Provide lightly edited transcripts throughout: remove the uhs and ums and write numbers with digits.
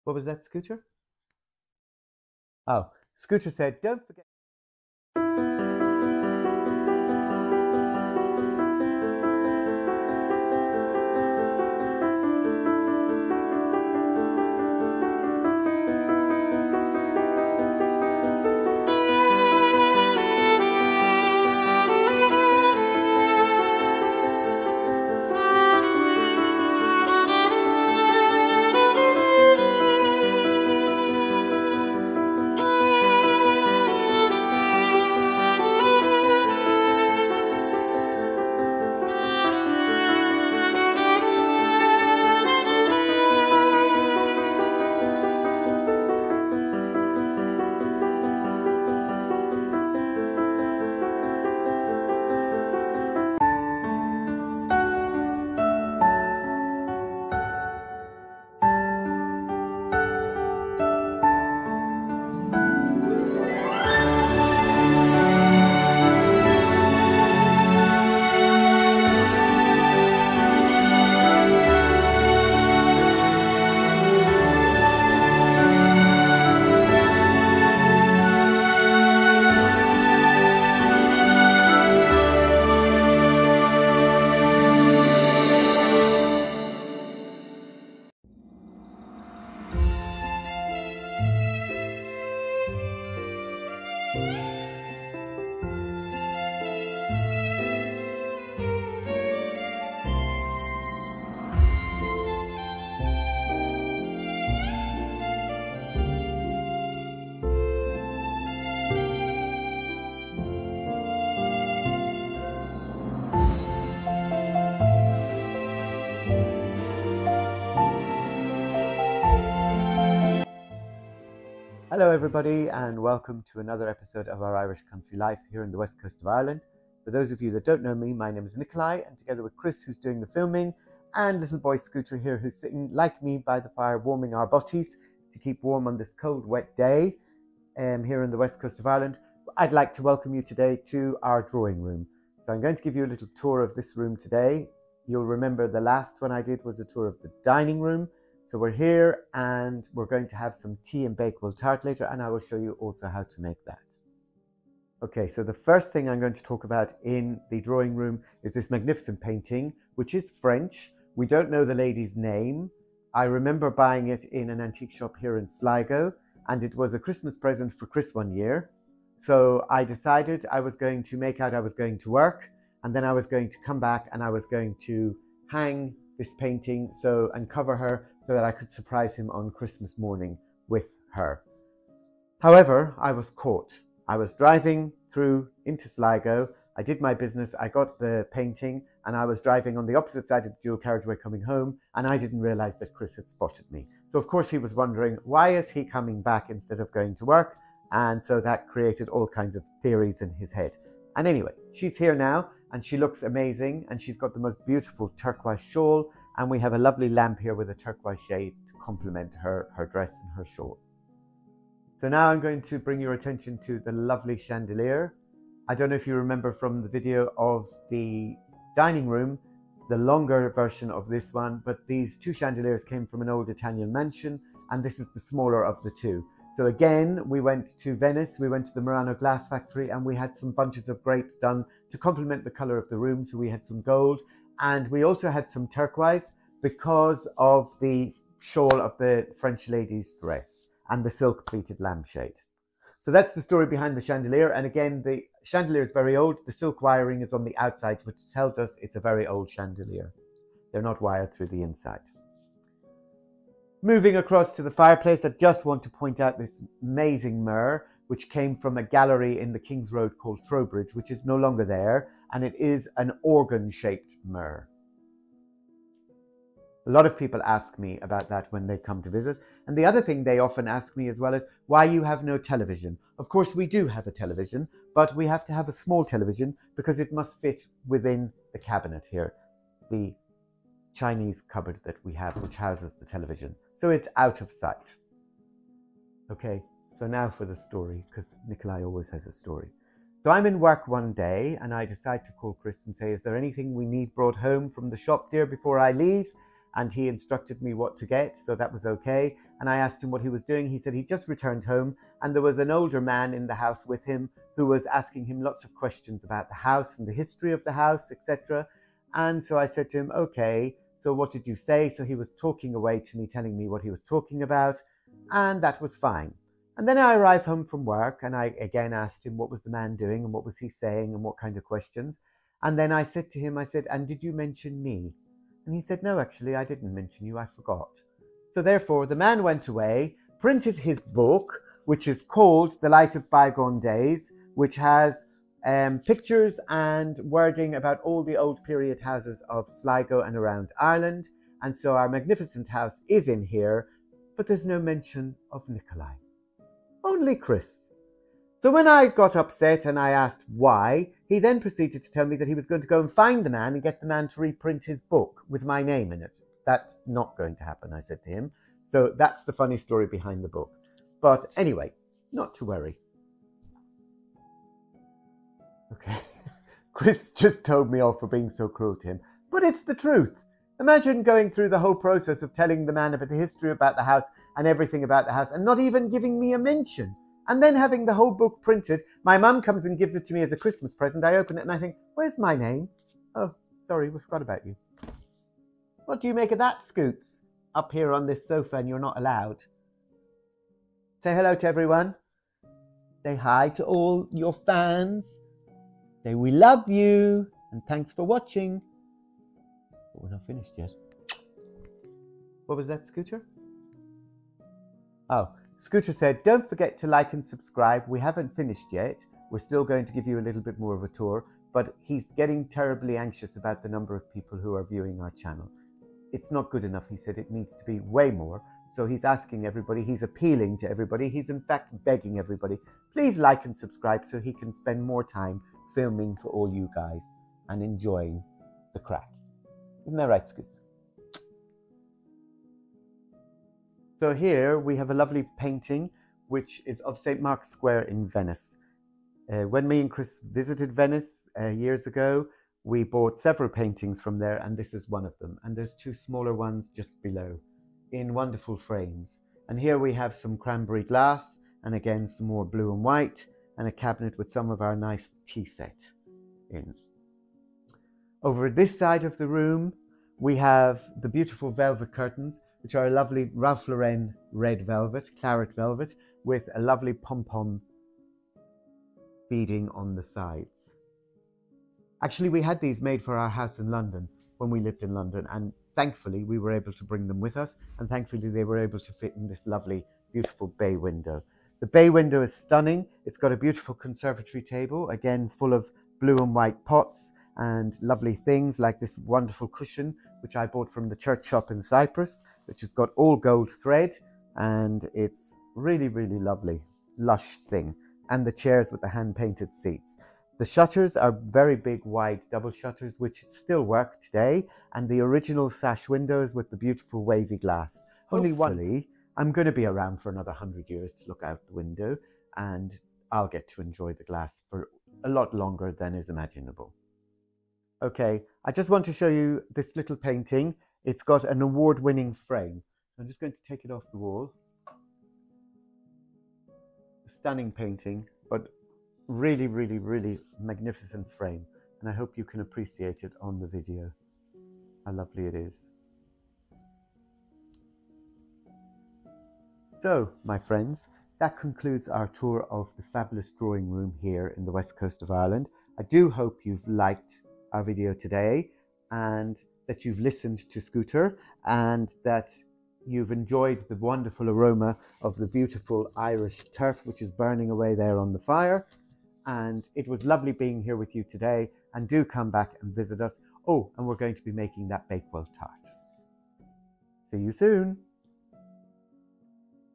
What was that, Scooter? Oh, Scooter said, don't forget. Hello everybody and welcome to another episode of our Irish Country Life here in the west coast of Ireland. For those of you that don't know me, my name is Nikolai, and together with Chris, who's doing the filming, and little boy Scooter here, who's sitting like me by the fire warming our butties to keep warm on this cold wet day here in the west coast of Ireland, I'd like to welcome you today to our drawing room. So I'm going to give you a little tour of this room today. You'll remember the last one I did was a tour of the dining room. So we're here and we're going to have some tea and Bakewell Tart later, and I will show you also how to make that. Okay, so the first thing I'm going to talk about in the drawing room is this magnificent painting, which is French. We don't know the lady's name. I remember buying it in an antique shop here in Sligo, and it was a Christmas present for Chris one year. So I decided I was going to make out I was going to work, and then I was going to come back and I was going to hang this painting and cover her so that I could surprise him on Christmas morning with her. However, I was caught. I was driving through into Sligo. I did my business. I got the painting and I was driving on the opposite side of the dual carriageway coming home, and I didn't realize that Chris had spotted me. So of course he was wondering, why is he coming back instead of going to work? And so that created all kinds of theories in his head. And anyway, she's here now and she looks amazing, and she's got the most beautiful turquoise shawl, and we have a lovely lamp here with a turquoise shade to complement her dress and her shawl. So now I'm going to bring your attention to the lovely chandelier. I don't know if you remember from the video of the dining room, the longer version of this one, but these two chandeliers came from an old Italian mansion, and this is the smaller of the two. So again, we went to Venice, we went to the Murano glass factory, and we had some bunches of grapes done to complement the color of the room. So we had some gold, and we also had some turquoise because of the shawl of the French lady's dress and the silk pleated lampshade. So that's the story behind the chandelier. And again, the chandelier is very old. The silk wiring is on the outside, which tells us it's a very old chandelier. They're not wired through the inside. Moving across to the fireplace, I just want to point out this amazing mirror, which came from a gallery in the King's Road called Trowbridge, which is no longer there, and it is an organ-shaped mirror. A lot of people ask me about that when they come to visit. And the other thing they often ask me as well is why you have no television. Of course, we do have a television, but we have to have a small television because it must fit within the cabinet here, the Chinese cupboard that we have, which houses the television. So it's out of sight. Okay, so now for the story, because Nikolai always has a story. So I'm in work one day and I decide to call Chris and say, is there anything we need brought home from the shop, dear, before I leave? and he instructed me what to get, so that was okay. And I asked him what he was doing. He said he just returned home, and there was an older man in the house with him who was asking him lots of questions about the house and the history of the house, etc. And so I said to him, okay, so what did you say? So he was talking away to me, telling me what he was talking about, and that was fine. And then I arrived home from work, and I again asked him what was the man doing and what was he saying and what kind of questions. And then I said to him, I said, and did you mention me? And he said, no, actually, I didn't mention you, I forgot. So therefore, the man went away, printed his book, which is called The Light of Bygone Days, which has pictures and wording about all the old period houses of Sligo and around Ireland. And so our magnificent house is in here, but there's no mention of Nikolai. Only Chris. So when I got upset and I asked why, he then proceeded to tell me that he was going to go and find the man and get the man to reprint his book with my name in it. That's not going to happen, I said to him. So that's the funny story behind the book. But anyway, not to worry. Okay, Chris just told me off for being so cruel to him. But it's the truth. Imagine going through the whole process of telling the man about the history about the house and everything about the house and not even giving me a mention. And then having the whole book printed. My mum comes and gives it to me as a Christmas present. I open it and I think, where's my name? Oh, sorry, we forgot about you. What do you make of that, Scoots? Up here on this sofa and you're not allowed. Say hello to everyone. Say hi to all your fans. Say we love you and thanks for watching. But we're not finished yet. What was that, Scooter? Oh, Scooter said, don't forget to like and subscribe. We haven't finished yet. We're still going to give you a little bit more of a tour, but he's getting terribly anxious about the number of people who are viewing our channel. It's not good enough. He said it needs to be way more. So he's asking everybody, he's appealing to everybody. He's in fact begging everybody, please like and subscribe so he can spend more time filming for all you guys and enjoying the crack. Isn't that right, Scoots? So here we have a lovely painting which is of St. Mark's Square in Venice. When me and Chris visited Venice years ago, we bought several paintings from there, and this is one of them. And there's two smaller ones just below in wonderful frames. And here we have some cranberry glass, and again some more blue and white, and a cabinet with some of our nice tea set in. Over this side of the room, we have the beautiful velvet curtains, which are a lovely Ralph Lauren red velvet, claret velvet, with a lovely pom-pom beading on the sides. Actually, we had these made for our house in London when we lived in London, and thankfully we were able to bring them with us, and thankfully they were able to fit in this lovely, beautiful bay window. The bay window is stunning. It's got a beautiful conservatory table, again full of blue and white pots and lovely things like this wonderful cushion, which I bought from the church shop in Cyprus, which has got all gold thread, and it's really, really lovely, lush thing. And the chairs with the hand-painted seats. The shutters are very big, wide double shutters, which still work today, and the original sash windows with the beautiful wavy glass. Hopefully, I'm going to be around for another 100 years to look out the window, and I'll get to enjoy the glass for a lot longer than is imaginable. Okay, I just want to show you this little painting. It's got an award-winning frame. I'm just going to take it off the wall. A stunning painting, but really, really, really magnificent frame. And I hope you can appreciate it on the video, how lovely it is. So, my friends, that concludes our tour of the fabulous drawing room here in the west coast of Ireland. I do hope you've liked our video today, and that you've listened to Scooter, and that you've enjoyed the wonderful aroma of the beautiful Irish turf which is burning away there on the fire. And it was lovely being here with you today, and do come back and visit us. Oh, and we're going to be making that Bakewell Tart. See you soon.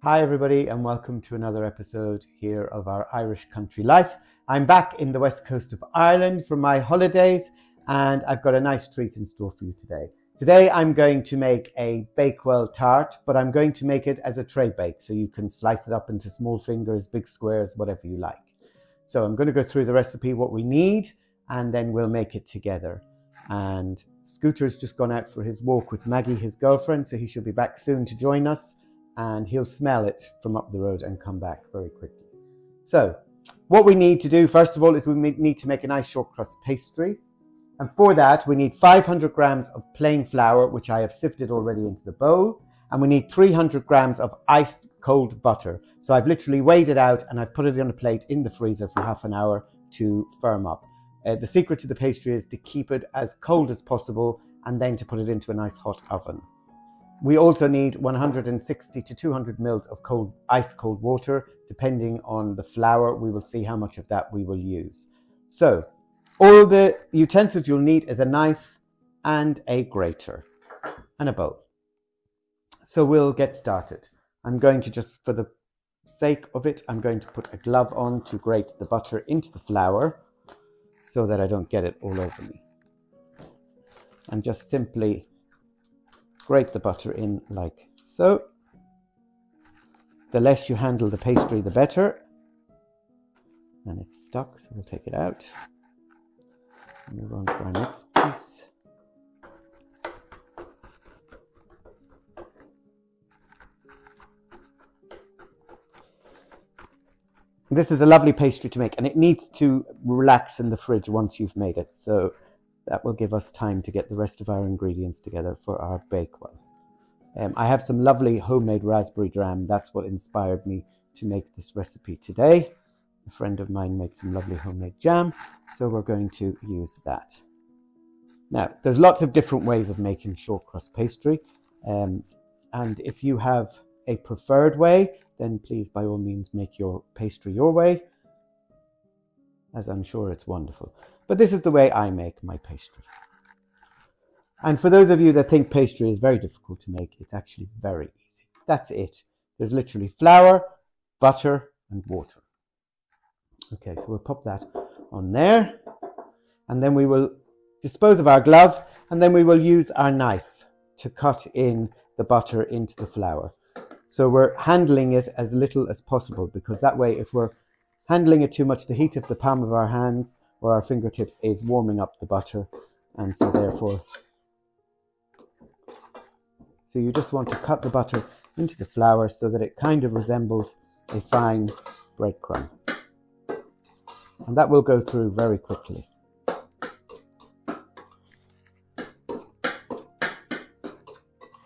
Hi everybody, and welcome to another episode here of our Irish country life. I'm back in the west coast of Ireland for my holidays, and I've got a nice treat in store for you today. Today I'm going to make a Bakewell Tart, but I'm going to make it as a tray bake, so you can slice it up into small fingers, big squares, whatever you like. So I'm going to go through the recipe, what we need, and then we'll make it together. And Scooter's just gone out for his walk with Maggie, his girlfriend, so he should be back soon to join us, and he'll smell it from up the road and come back very quickly. So what we need to do first of all is we need to make a nice short crust pastry, and for that we need 500 grams of plain flour, which I have sifted already into the bowl, and we need 300 grams of iced cold butter. So I've literally weighed it out and I've put it on a plate in the freezer for half an hour to firm up. The secret to the pastry is to keep it as cold as possible and then to put it into a nice hot oven. We also need 160 to 200 mils of ice cold water, depending on the flour. We will see how much of that we will use. So all the utensils you'll need is a knife and a grater and a bowl. So we'll get started. I'm going to just, for the sake of it, I'm going to put a glove on to grate the butter into the flour so that I don't get it all over me. And just simply grate the butter in like so. The less you handle the pastry, the better. And it's stuck, so we'll take it out. Move on to our next piece. This is a lovely pastry to make, and it needs to relax in the fridge once you've made it. So that will give us time to get the rest of our ingredients together for our Bakewell. I have some lovely homemade raspberry jam. That's what inspired me to make this recipe today. A friend of mine makes some lovely homemade jam, so we're going to use that. Now, there's lots of different ways of making short crust pastry, and if you have a preferred way, then please by all means make your pastry your way, as I'm sure it's wonderful. But this is the way I make my pastry. And for those of you that think pastry is very difficult to make, it's actually very easy. That's it. There's literally flour, butter, and water. Okay, so we'll pop that on there, and then we will dispose of our glove, and then we will use our knife to cut in the butter into the flour. So we're handling it as little as possible, because that way if we're handling it too much, the heat of the palm of our hands or our fingertips is warming up the butter, and so therefore, so you just want to cut the butter into the flour so that it kind of resembles a fine breadcrumb. And that will go through very quickly.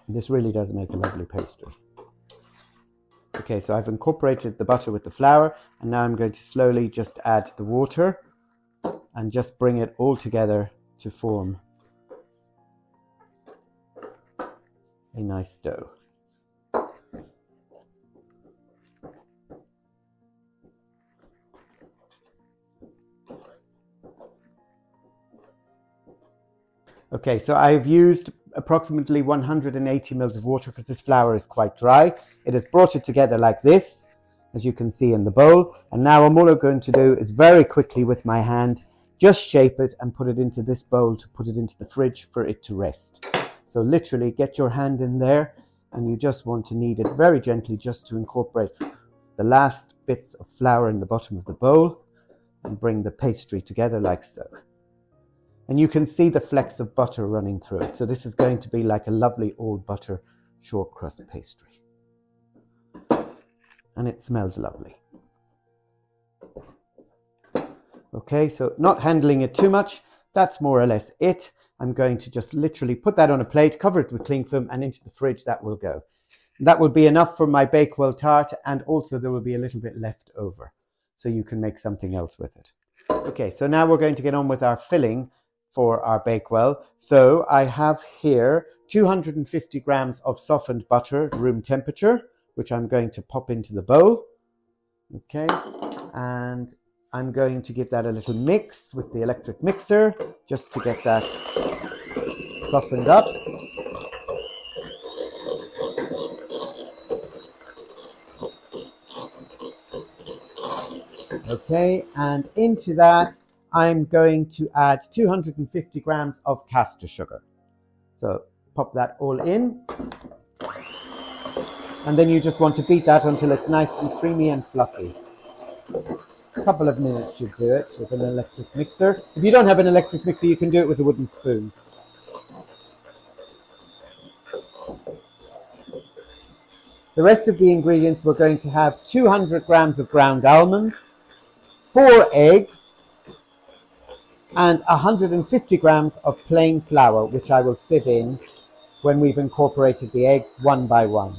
This really does make a lovely pastry. Okay, so I've incorporated the butter with the flour, and now I'm going to slowly just add the water and just bring it all together to form a nice dough. Okay, so I've used approximately 180 mils of water because this flour is quite dry. It has brought it together like this, as you can see in the bowl. And now all I'm going to do is very quickly with my hand, just shape it and put it into this bowl to put it into the fridge for it to rest. So literally get your hand in there, and you just want to knead it very gently just to incorporate the last bits of flour in the bottom of the bowl and bring the pastry together like so. And you can see the flecks of butter running through it. So this is going to be like a lovely old butter short crust pastry. And it smells lovely. Okay, so not handling it too much. That's more or less it. I'm going to just literally put that on a plate, cover it with cling film, and into the fridge that will go. That will be enough for my Bakewell tart, and also there will be a little bit left over, so you can make something else with it. Okay, so now we're going to get on with our filling for our Bakewell. So I have here 250 grams of softened butter, room temperature, which I'm going to pop into the bowl. Okay, and I'm going to give that a little mix with the electric mixer just to get that softened up. Okay, and into that I'm going to add 250 grams of castor sugar. So pop that all in. And then you just want to beat that until it's nice and creamy and fluffy. A couple of minutes should do it with an electric mixer. If you don't have an electric mixer, you can do it with a wooden spoon. The rest of the ingredients, we're going to have 200 grams of ground almonds, 4 eggs, and 150 grams of plain flour, which I will sieve in when we've incorporated the eggs one by one.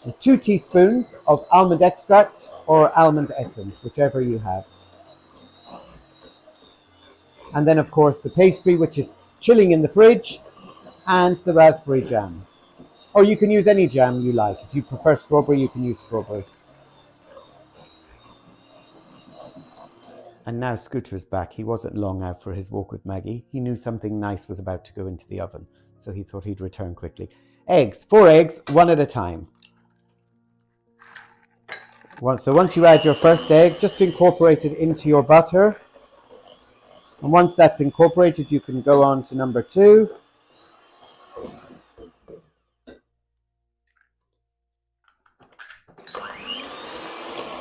And 2 teaspoons of almond extract or almond essence, whichever you have. And then, of course, the pastry, which is chilling in the fridge, and the raspberry jam. Or you can use any jam you like. If you prefer strawberry, you can use strawberry. And now Scooter's back. He wasn't long out for his walk with Maggie. He knew something nice was about to go into the oven, so he thought he'd return quickly. Eggs, 4 eggs, one at a time. So once you add your first egg, just incorporate it into your butter. And once that's incorporated, you can go on to number 2.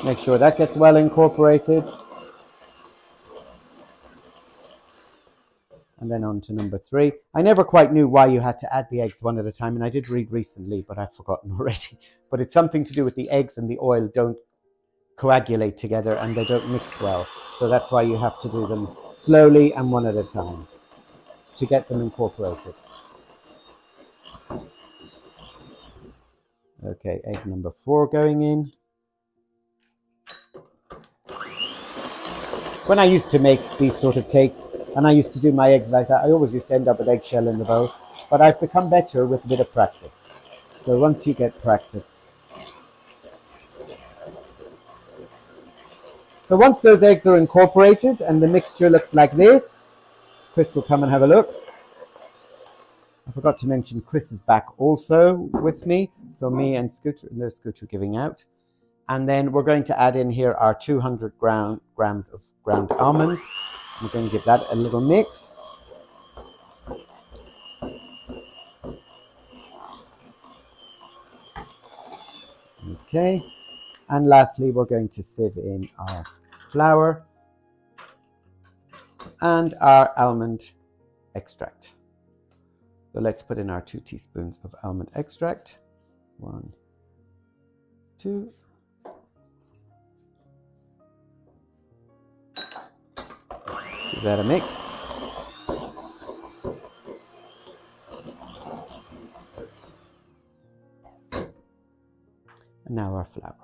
Make sure that gets well incorporated. And then on to number 3. I never quite knew why you had to add the eggs one at a time, and I did read recently, but I've forgotten already. But it's something to do with the eggs and the oil don't coagulate together and they don't mix well. So that's why you have to do them slowly and one at a time to get them incorporated. Okay, egg number 4 going in. When I used to make these sort of cakes, and I used to do my eggs like that, I always used to end up with eggshell in the bowl. But I've become better with a bit of practice. So once you get practice. So once those eggs are incorporated and the mixture looks like this, Chris will come and have a look. I forgot to mention Chris is back also with me. So me and Scooter, and there's Scooter giving out. And then we're going to add in here our 200 grams of ground almonds. We're going to give that a little mix. Okay. And lastly, we're going to sieve in our flour and our almond extract. So let's put in our 2 teaspoons of almond extract. 1, 2. Give that a mix. And now our flour.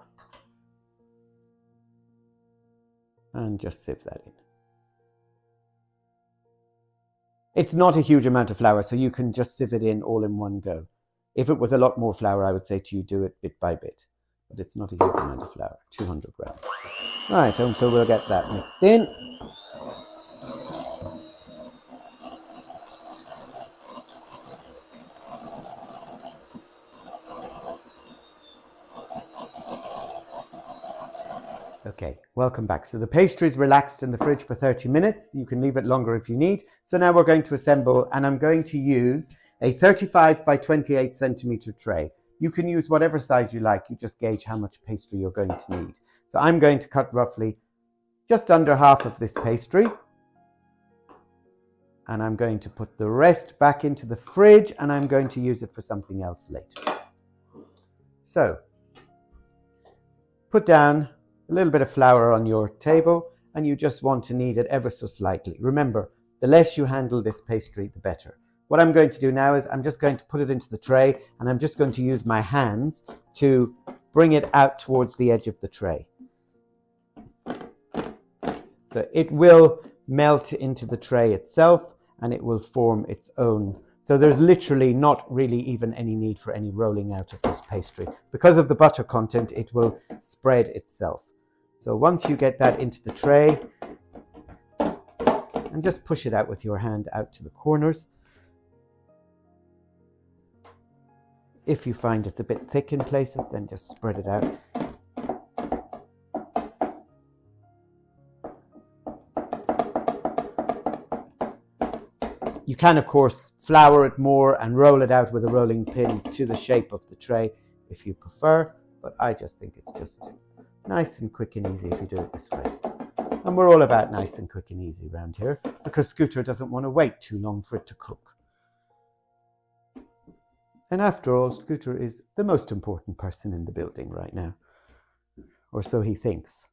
And just sieve that in. It's not a huge amount of flour, so you can just sieve it in all in one go. If it was a lot more flour, I would say to you, do it bit by bit. But it's not a huge amount of flour, 200 grams. All right, and so we'll get that mixed in. Okay, welcome back. So the pastry is relaxed in the fridge for 30 minutes. You can leave it longer if you need. So now we're going to assemble, and I'm going to use a 35 by 28 centimeter tray. You can use whatever size you like. You just gauge how much pastry you're going to need. So I'm going to cut roughly just under half of this pastry. And I'm going to put the rest back into the fridge, and I'm going to use it for something else later. So put down a little bit of flour on your table, and you just want to knead it ever so slightly. Remember, the less you handle this pastry, the better. What I'm going to do now is I'm just going to put it into the tray, and I'm just going to use my hands to bring it out towards the edge of the tray. So it will melt into the tray itself, and it will form its own. So there's literally not really even any need for any rolling out of this pastry. Because of the butter content, it will spread itself. So once you get that into the tray, and just push it out with your hand out to the corners. If you find it's a bit thick in places, then just spread it out. You can, of course, flour it more and roll it out with a rolling pin to the shape of the tray if you prefer, but I just think it's just nice and quick and easy if you do it this way. And we're all about nice and quick and easy around here because Scooter doesn't want to wait too long for it to cook. And after all, Scooter is the most important person in the building right now. Or so he thinks.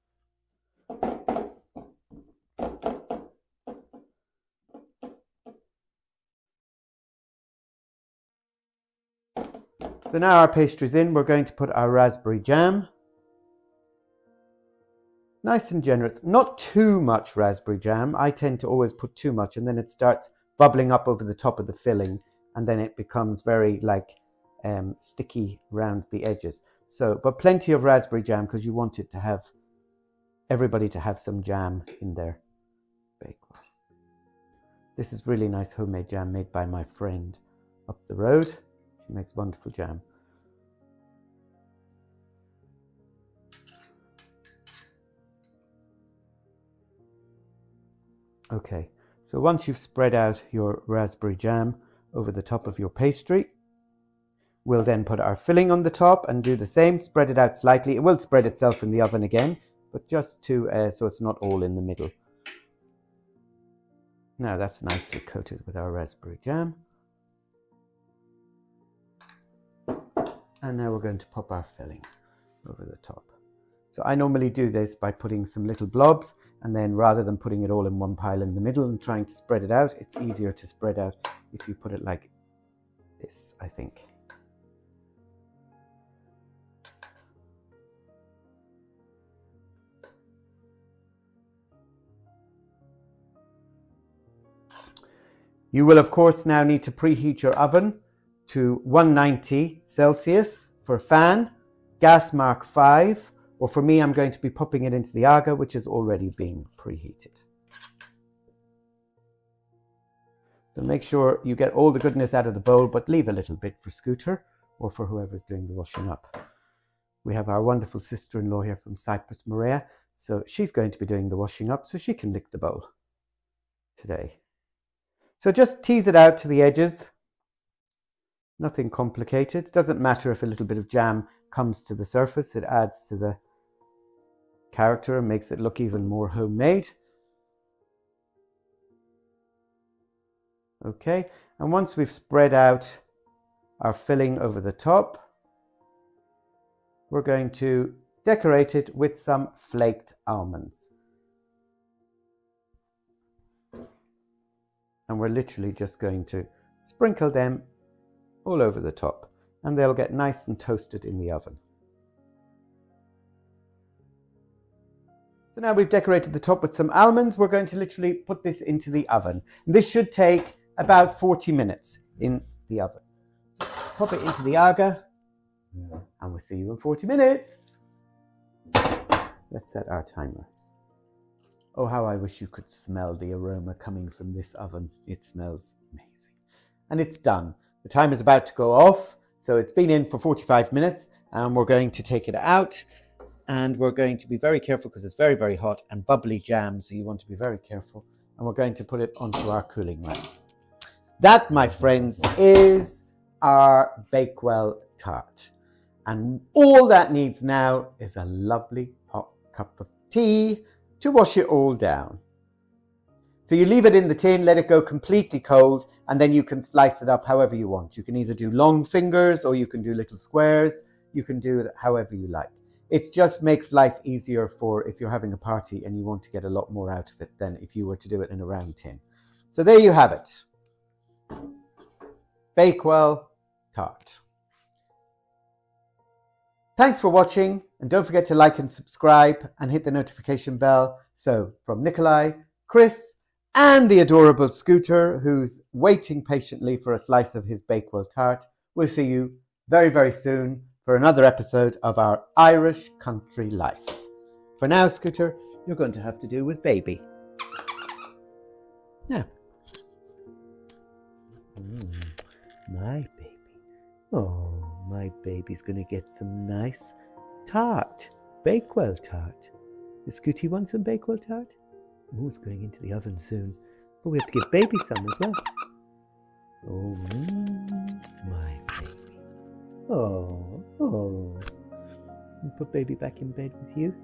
So now our pastry's in, we're going to put our raspberry jam. Nice and generous. Not too much raspberry jam. I tend to always put too much and then it starts bubbling up over the top of the filling and then it becomes very like sticky around the edges. So, but plenty of raspberry jam because you want it to have, everybody to have some jam in their Bakewell. This is really nice homemade jam made by my friend up the road. She makes wonderful jam. Okay, so once you've spread out your raspberry jam over the top of your pastry, we'll then put our filling on the top and do the same, spread it out slightly. It will spread itself in the oven again, but just to, so it's not all in the middle. Now that's nicely coated with our raspberry jam. And now we're going to pop our filling over the top. So I normally do this by putting some little blobs and then rather than putting it all in one pile in the middle and trying to spread it out, it's easier to spread out if you put it like this, I think. You will of course now need to preheat your oven to 190 Celsius for a fan, gas mark 5, or for me I'm going to be popping it into the aga which is already being preheated. So make sure you get all the goodness out of the bowl but leave a little bit for Scooter or for whoever's doing the washing up. We have our wonderful sister-in-law here from Cyprus, Maria, so she's going to be doing the washing up so she can lick the bowl today. So just tease it out to the edges. Nothing complicated. Doesn't matter if a little bit of jam comes to the surface. It adds to the character and makes it look even more homemade. Okay, and once we've spread out our filling over the top, we're going to decorate it with some flaked almonds. And we're literally just going to sprinkle them all over the top and they'll get nice and toasted in the oven. So now we've decorated the top with some almonds, we're going to literally put this into the oven. And this should take about 40 minutes in the oven. So pop it into the aga and we'll see you in 40 minutes. Let's set our timer. Oh, how I wish you could smell the aroma coming from this oven. It smells amazing. And it's done. The timer is about to go off. So it's been in for 45 minutes and we're going to take it out. And we're going to be very careful because it's very, very hot and bubbly jam. So you want to be very careful. And we're going to put it onto our cooling rack. That, my friends, is our Bakewell Tart. And all that needs now is a lovely hot cup of tea to wash it all down. So you leave it in the tin, let it go completely cold, and then you can slice it up however you want. You can either do long fingers or you can do little squares. You can do it however you like. It just makes life easier for if you're having a party and you want to get a lot more out of it than if you were to do it in a round tin. So there you have it. Bakewell Tart. Thanks for watching, and don't forget to like and subscribe and hit the notification bell. So from Nikolai, Chris, and the adorable Scooter, who's waiting patiently for a slice of his Bakewell Tart, we'll see you very, very soon for another episode of our Irish country life. For now, Scooter, you're going to have to do with baby. Now. My baby. Oh, my baby's going to get some nice tart. Bakewell Tart. Does Scooty want some Bakewell Tart? Oh, it's going into the oven soon. But we have to give baby some as well. Oh, my baby. Oh. Put baby back in bed with you.